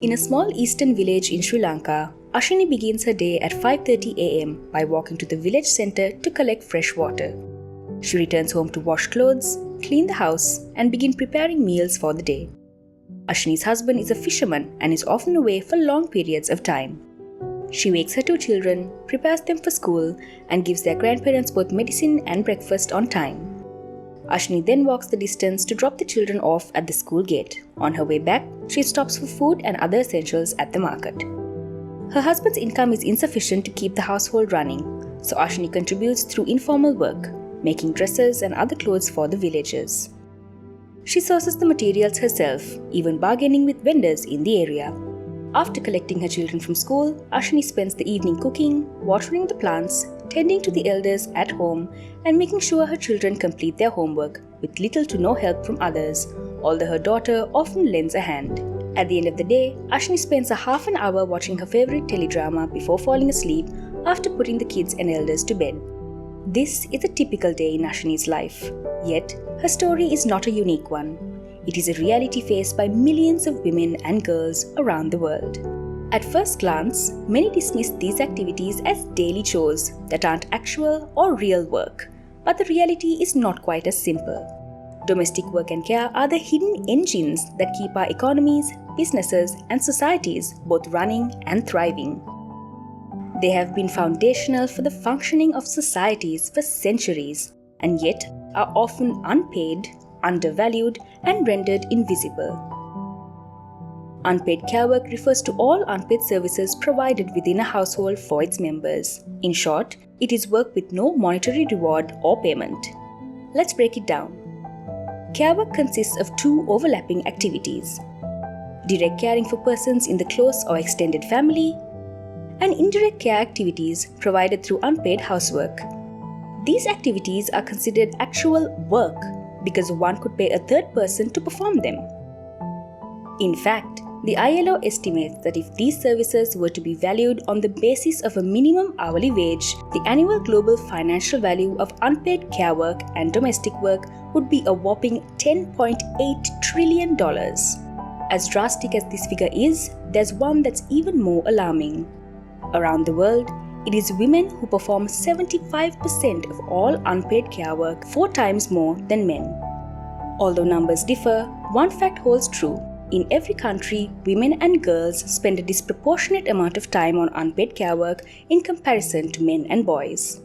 In a small eastern village in Sri Lanka, Ashini begins her day at 5:30 am by walking to the village centre to collect fresh water. She returns home to wash clothes, clean the house, and begin preparing meals for the day. Ashini's husband is a fisherman and is often away for long periods of time. She wakes her two children, prepares them for school, and gives their grandparents both medicine and breakfast on time. Ashini then walks the distance to drop the children off at the school gate. On her way back, she stops for food and other essentials at the market. Her husband's income is insufficient to keep the household running, so Ashini contributes through informal work, making dresses and other clothes for the villagers. She sources the materials herself, even bargaining with vendors in the area. After collecting her children from school, Ashini spends the evening cooking, watering the plants, tending to the elders at home, and making sure her children complete their homework with little to no help from others, although her daughter often lends a hand. At the end of the day, Ashini spends a half an hour watching her favorite teledrama before falling asleep after putting the kids and elders to bed. This is a typical day in Ashini's life, yet her story is not a unique one. It is a reality faced by millions of women and girls around the world. At first glance, many dismiss these activities as daily chores that aren't actual or real work, but the reality is not quite as simple. Domestic work and care are the hidden engines that keep our economies, businesses, and societies both running and thriving. They have been foundational for the functioning of societies for centuries, and yet are often unpaid, undervalued, and rendered invisible. Unpaid care work refers to all unpaid services provided within a household for its members. In short, it is work with no monetary reward or payment. Let's break it down. Care work consists of two overlapping activities: direct caring for persons in the close or extended family, and indirect care activities provided through unpaid housework. These activities are considered actual work because one could pay a third person to perform them. In fact, the ILO estimates that if these services were to be valued on the basis of a minimum hourly wage, the annual global financial value of unpaid care work and domestic work would be a whopping $10.8 trillion. As drastic as this figure is, there's one that's even more alarming. Around the world, it is women who perform 75% of all unpaid care work, 4 times more than men. Although numbers differ, one fact holds true. In every country, women and girls spend a disproportionate amount of time on unpaid care work in comparison to men and boys.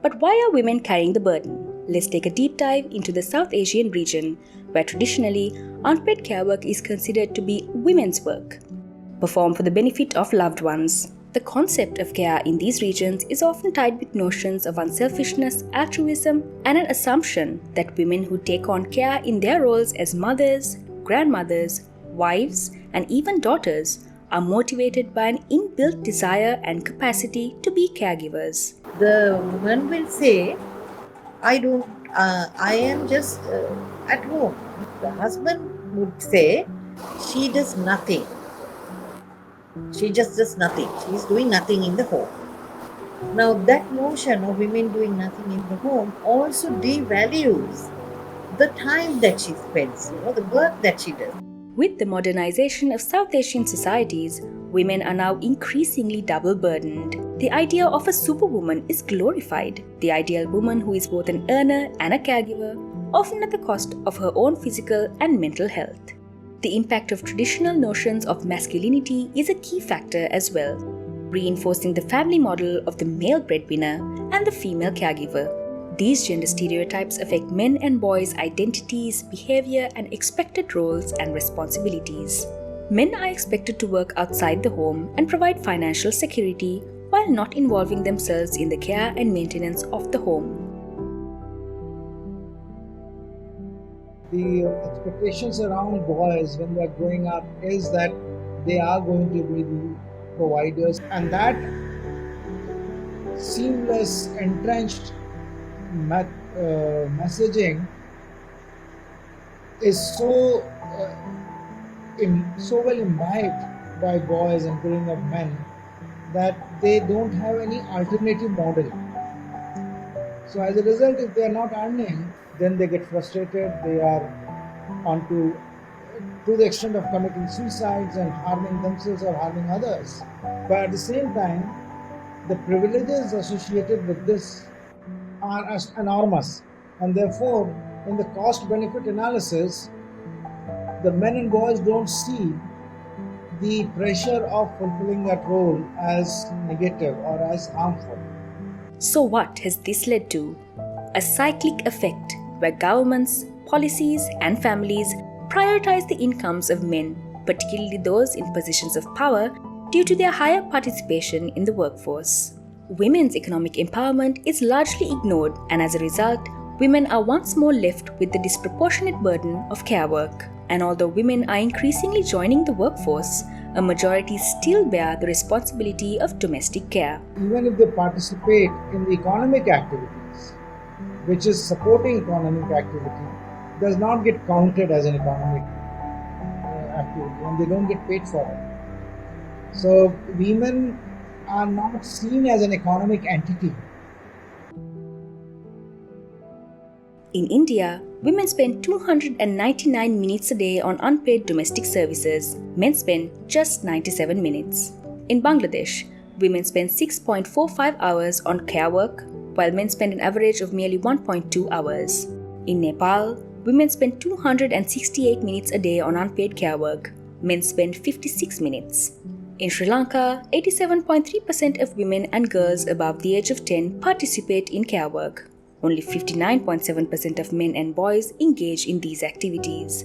But why are women carrying the burden? Let's take a deep dive into the South Asian region, where traditionally, unpaid care work is considered to be women's work, performed for the benefit of loved ones. The concept of care in these regions is often tied with notions of unselfishness, altruism, and an assumption that women who take on care in their roles as mothers, grandmothers, wives, and even daughters are motivated by an inbuilt desire and capacity to be caregivers. The woman will say, I am just at home. The husband would say, she does nothing. She just does nothing. She is doing nothing in the home. Now, that notion of women doing nothing in the home also devalues the time that she spends, the work that she does. With the modernization of South Asian societies, women are now increasingly double burdened. The idea of a superwoman is glorified. The ideal woman who is both an earner and a caregiver, often at the cost of her own physical and mental health. The impact of traditional notions of masculinity is a key factor as well, reinforcing the family model of the male breadwinner and the female caregiver. These gender stereotypes affect men and boys' identities, behavior, and expected roles and responsibilities. Men are expected to work outside the home and provide financial security while not involving themselves in the care and maintenance of the home. The expectations around boys when they are growing up is that they are going to be the providers, and that seamless, entrenched messaging is so well imbibed by boys and growing up men that they don't have any alternative model. So as a result, if they are not earning, then they get frustrated. They are onto to the extent of committing suicides and harming themselves or harming others. But at the same time, the privileges associated with this are enormous, and therefore, in the cost benefit analysis, the men and boys don't see the pressure of fulfilling that role as negative or as harmful. So, what has this led to? A cyclic effect where governments, policies, and families prioritize the incomes of men, particularly those in positions of power, due to their higher participation in the workforce. Women's economic empowerment is largely ignored, and as a result, women are once more left with the disproportionate burden of care work. And although women are increasingly joining the workforce, a majority still bear the responsibility of domestic care. Even if they participate in the economic activities, which is supporting economic activity, does not get counted as an economic activity, and they don't get paid for it. So women are not seen as an economic entity. In India, women spend 299 minutes a day on unpaid domestic services. Men spend just 97 minutes. In Bangladesh, women spend 6.45 hours on care work, while men spend an average of merely 1.2 hours. In Nepal, women spend 268 minutes a day on unpaid care work. Men spend 56 minutes. In Sri Lanka, 87.3% of women and girls above the age of 10 participate in care work. Only 59.7% of men and boys engage in these activities.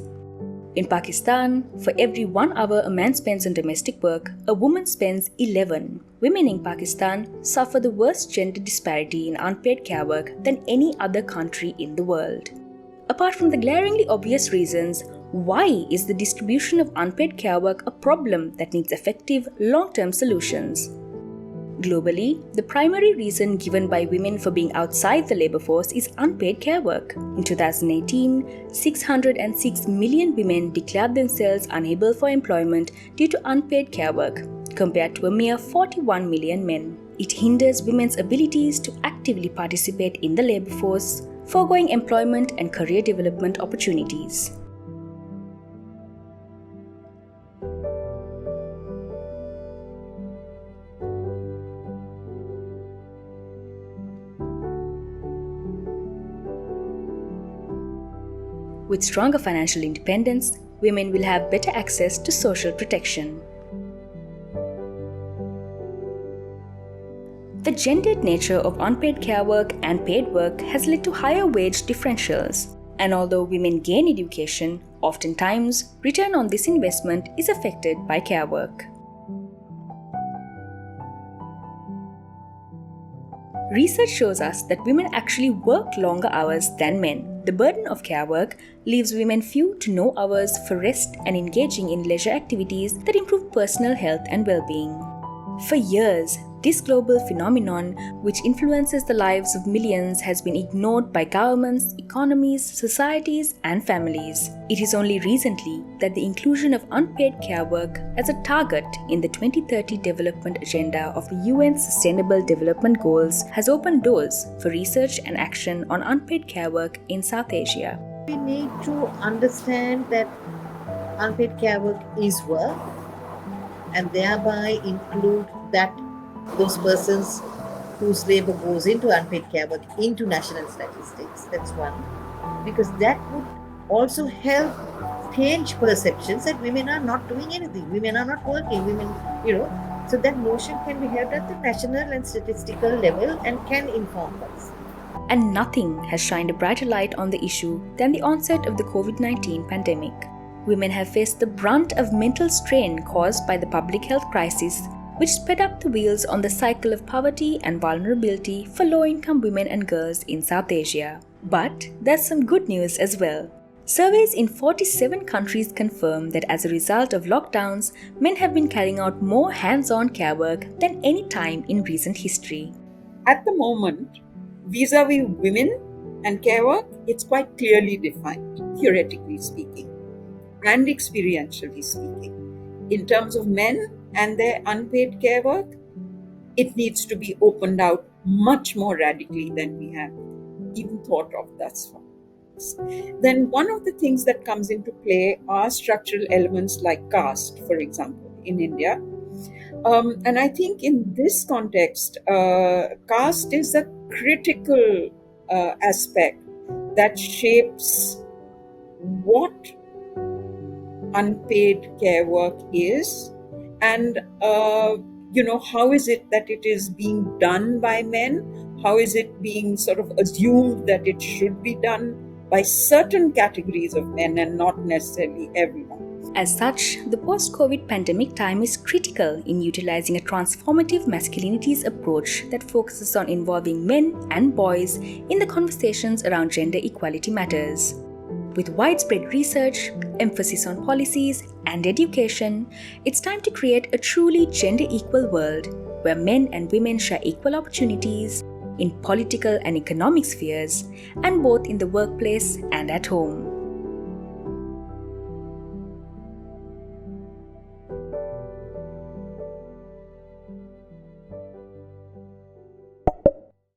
In Pakistan, for every 1 hour a man spends on domestic work, a woman spends 11. Women in Pakistan suffer the worst gender disparity in unpaid care work than any other country in the world. Apart from the glaringly obvious reasons, why is the distribution of unpaid care work a problem that needs effective, long-term solutions? Globally, the primary reason given by women for being outside the labor force is unpaid care work. In 2018, 606 million women declared themselves unable for employment due to unpaid care work, compared to a mere 41 million men. It hinders women's abilities to actively participate in the labor force, foregoing employment and career development opportunities. With stronger financial independence, women will have better access to social protection. The gendered nature of unpaid care work and paid work has led to higher wage differentials. And although women gain education, oftentimes return on this investment is affected by care work. Research shows us that women actually work longer hours than men. The burden of care work leaves women few to no hours for rest and engaging in leisure activities that improve personal health and well-being. For years, this global phenomenon, which influences the lives of millions, has been ignored by governments, economies, societies, and families. It is only recently that the inclusion of unpaid care work as a target in the 2030 Development Agenda of the UN's Sustainable Development Goals has opened doors for research and action on unpaid care work in South Asia. We need to understand that unpaid care work is work, and thereby include those persons whose labor goes into unpaid care work into national statistics. That's one. Because that would also help change perceptions that women are not doing anything, women are not working, so that notion can be held at the national and statistical level and can inform us. And nothing has shined a brighter light on the issue than the onset of the COVID-19 pandemic. Women have faced the brunt of mental strain caused by the public health crisis, which sped up the wheels on the cycle of poverty and vulnerability for low-income women and girls in South Asia. But there's some good news as well. Surveys in 47 countries confirm that as a result of lockdowns, men have been carrying out more hands-on care work than any time in recent history. At the moment, vis-a-vis women and care work, it's quite clearly defined, theoretically speaking and experientially speaking. In terms of men and their unpaid care work, it needs to be opened out much more radically than we have even thought of thus far. context, then one of the things that comes into play are structural elements like caste, for example, in India. And I think in this context, caste is a critical aspect that shapes what unpaid care work is, and how is it that it is being done by men? How is it being sort of assumed that it should be done by certain categories of men and not necessarily everyone? As such, the post-COVID pandemic time is critical in utilizing a transformative masculinities approach that focuses on involving men and boys in the conversations around gender equality matters. With widespread research, emphasis on policies, and education, it's time to create a truly gender-equal world where men and women share equal opportunities in political and economic spheres, and both in the workplace and at home.